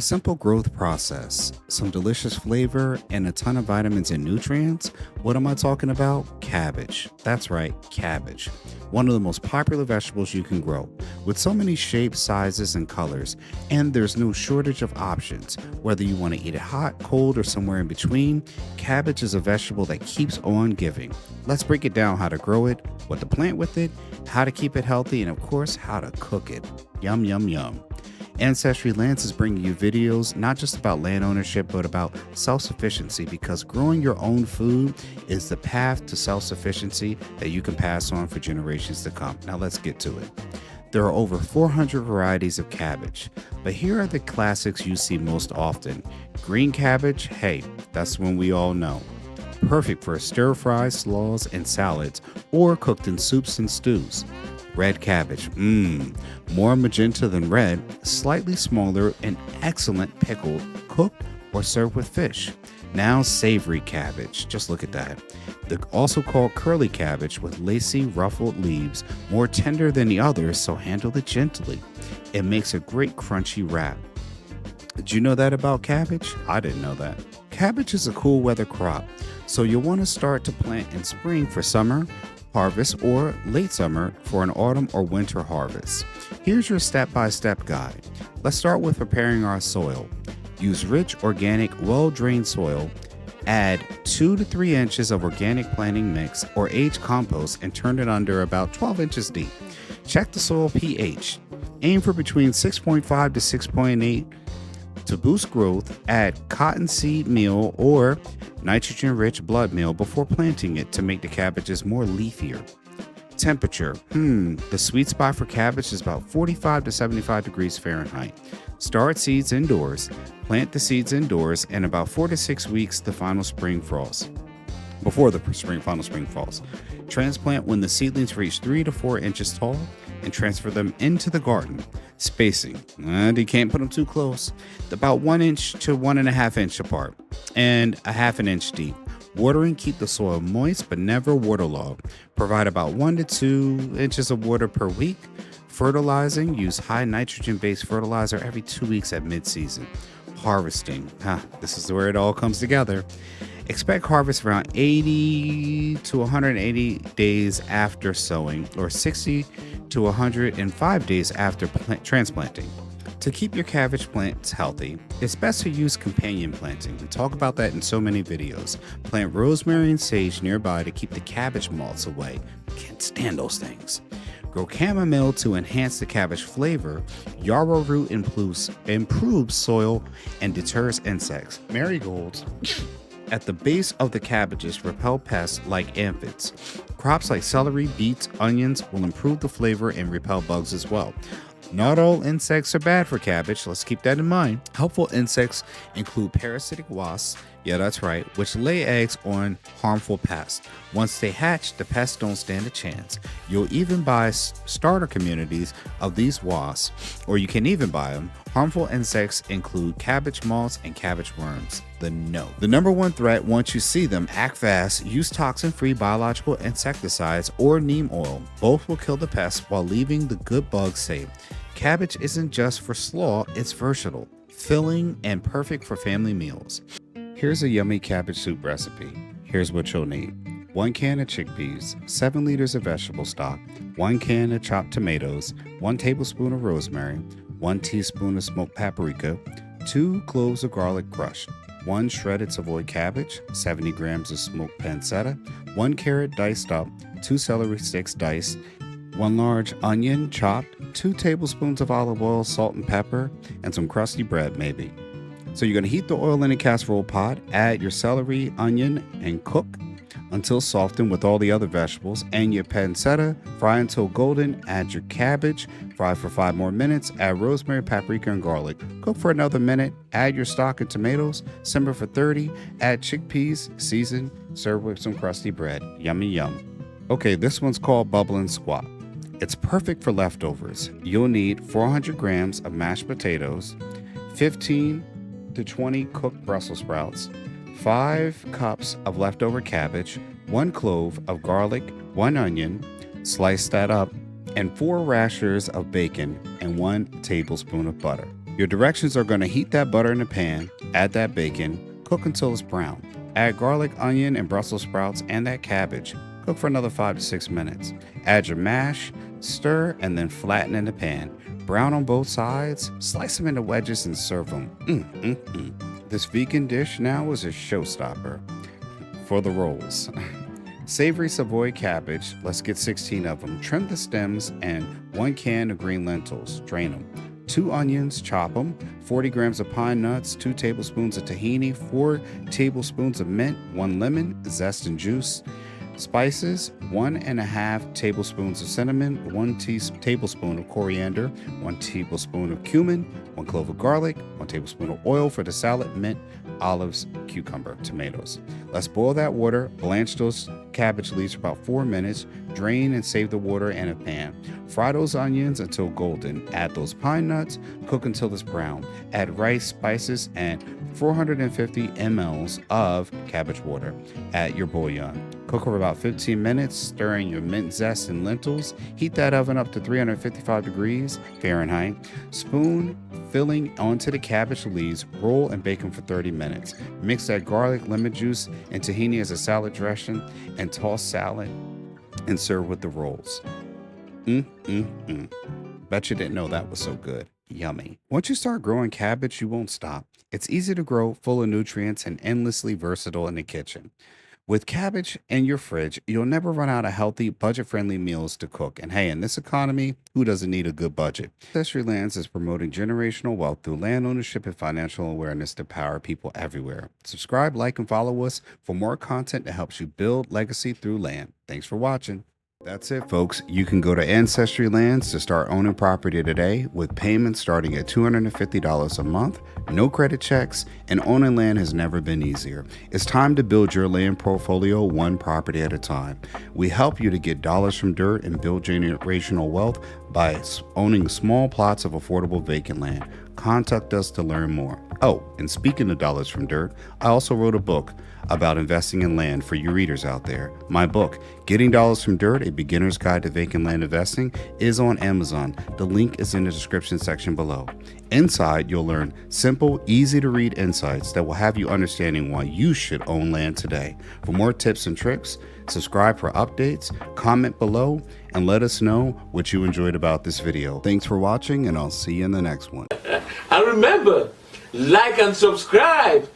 simple growth process, some delicious flavor, and a ton of vitamins and nutrients. What am I talking about? Cabbage. That's right, cabbage. One of the most popular vegetables you can grow, with so many shapes, sizes, and colors, and there's no shortage of options. Whether you want to eat it hot, cold, or somewhere in between, cabbage is a vegetable that keeps on giving. Let's break it down: how to grow it, what to plant with it, how to keep it healthy, and of course, how to cook it. Yum, yum, yum. Ancestry Lands is bringing you videos not just about land ownership, but about self-sufficiency, because growing your own food is the path to self-sufficiency that you can pass on for generations to come. Now let's get to it. There are over 400 varieties of cabbage, but here are the classics you see most often. Green cabbage, hey, that's one we all know. Perfect for stir-fries, slaws, and salads, or cooked in soups and stews. Red cabbage, more magenta than red, slightly smaller and excellent pickled, cooked, or served with fish. Now savory cabbage, just look at that. They're also called curly cabbage, with lacy, ruffled leaves, more tender than the others, so handle it gently. It makes a great crunchy wrap. Did you know that about cabbage? I didn't know that. Cabbage is a cool weather crop, so you'll want to start to plant in spring for summer harvest or late summer for an autumn or winter harvest. Here's your step-by-step guide. Let's start with preparing our soil. Use rich, organic, well-drained soil. Add 2 to 3 inches of organic planting mix or aged compost and turn it under about 12 inches deep. Check the soil pH. Aim for between 6.5 to 6.8. To boost growth, add cottonseed meal or nitrogen-rich blood meal before planting it to make the cabbages more leafier. Temperature. The sweet spot for cabbage is about 45 to 75 degrees Fahrenheit. Start seeds indoors. Plant the seeds indoors in about 4 to 6 weeks before the final spring falls. Transplant when the seedlings reach 3 to 4 inches tall and transfer them into the garden. Spacing, you can't put them too close. About 1 inch to 1.5 inch apart and a half an inch deep. Watering, keep the soil moist but never waterlogged. Provide about 1 to 2 inches of water per week. Fertilizing, use high nitrogen-based fertilizer every 2 weeks at mid-season. Harvesting, this is where it all comes together. Expect harvest around 80 to 180 days after sowing, or 60 to 105 days after transplanting. To keep your cabbage plants healthy, it's best to use companion planting. We talk about that in so many videos. Plant rosemary and sage nearby to keep the cabbage moths away. Can't stand those things. Grow chamomile to enhance the cabbage flavor. Yarrow root improves soil and deters insects. Marigolds at the base of the cabbages repel pests like aphids. Crops like celery, beets, onions will improve the flavor and repel bugs as well. Not all insects are bad for cabbage, let's keep that in mind. Helpful insects include parasitic wasps, yeah that's right, which lay eggs on harmful pests. Once they hatch, the pests don't stand a chance. You'll even buy starter communities of these wasps, or you can even buy them. Harmful insects include cabbage moths and cabbage worms. The number one threat, once you see them, act fast. Use toxin-free biological insecticides or neem oil. Both will kill the pests while leaving the good bugs safe. Cabbage isn't just for slaw, it's versatile, filling, and perfect for family meals. Here's a yummy cabbage soup recipe. Here's what you'll need. 1 can of chickpeas, 7 liters of vegetable stock, 1 can of chopped tomatoes, 1 tablespoon of rosemary, 1 teaspoon of smoked paprika, 2 cloves of garlic crushed, 1 shredded Savoy cabbage, 70 grams of smoked pancetta, 1 carrot diced up, 2 celery sticks diced, 1 large onion chopped, 2 tablespoons of olive oil, salt and pepper, and some crusty bread maybe. So you're going to heat the oil in a casserole pot, add your celery, onion, and cook until softened with all the other vegetables, and your pancetta. Fry until golden, add your cabbage, fry for 5 more minutes, add rosemary, paprika, and garlic. Cook for another minute, add your stock and tomatoes, simmer for 30, add chickpeas, season, serve with some crusty bread. Yummy yum. Okay, this one's called Bubble and Squat. It's perfect for leftovers. You'll need 400 grams of mashed potatoes, 15 to 20 cooked Brussels sprouts, 5 cups of leftover cabbage, 1 clove of garlic, 1 onion, slice that up, and 4 rashers of bacon and 1 tablespoon of butter. Your directions are going to heat that butter in the pan, add that bacon, cook until it's brown. Add garlic, onion, and Brussels sprouts and that cabbage. Cook for another 5 to 6 minutes. Add your mash, stir, and then flatten in the pan. Brown on both sides, slice them into wedges and serve them. This vegan dish now is a showstopper. For the rolls. Savory Savoy cabbage, let's get 16 of them. Trim the stems and 1 can of green lentils. Drain them. 2 onions, chop them. 40 grams of pine nuts, 2 tablespoons of tahini, 4 tablespoons of mint, 1 lemon, zest and juice. Spices, 1.5 tablespoons of cinnamon, 1 tablespoon of coriander, 1 tablespoon of cumin, 1 clove of garlic, 1 tablespoon of oil for the salad, mint, olives, cucumber, tomatoes. Let's boil that water, blanch those cabbage leaves for about 4 minutes, drain and save the water in a pan. Fry those onions until golden. Add those pine nuts, cook until it's brown. Add rice, spices, and 450 mLs of cabbage water. Add your bouillon. Cook for about 15 minutes, stirring your mint zest and lentils. Heat that oven up to 355 degrees Fahrenheit. Spoon filling onto the cabbage leaves, roll and bake them for 30 minutes. Mix that garlic, lemon juice, and tahini as a salad dressing and toss salad and serve with the rolls. Bet you didn't know that was so good. Yummy. Once you start growing cabbage, you won't stop. It's easy to grow, full of nutrients, and endlessly versatile in the kitchen. With cabbage in your fridge, you'll never run out of healthy, budget-friendly meals to cook. And hey, in this economy, who doesn't need a good budget? Ancestry Lands is promoting generational wealth through land ownership and financial awareness to power people everywhere. Subscribe, like, and follow us for more content that helps you build legacy through land. Thanks for watching. That's it, folks. You can go to Ancestry Lands to start owning property today with payments starting at $250 a month, no credit checks, and owning land has never been easier. It's time to build your land portfolio one property at a time. We help you to get dollars from dirt and build generational wealth by owning small plots of affordable vacant land. Contact us to learn more. Oh, and speaking of dollars from dirt, I also wrote a book about investing in land for you readers out there. My book, Getting Dollars from Dirt, A Beginner's Guide to Vacant Land Investing, is on Amazon. The link is in the description section below. Inside, you'll learn simple, easy to read insights that will have you understanding why you should own land today. For more tips and tricks, subscribe for updates, comment below, and let us know what you enjoyed about this video. Thanks for watching, and I'll see you in the next one. And remember, like and subscribe.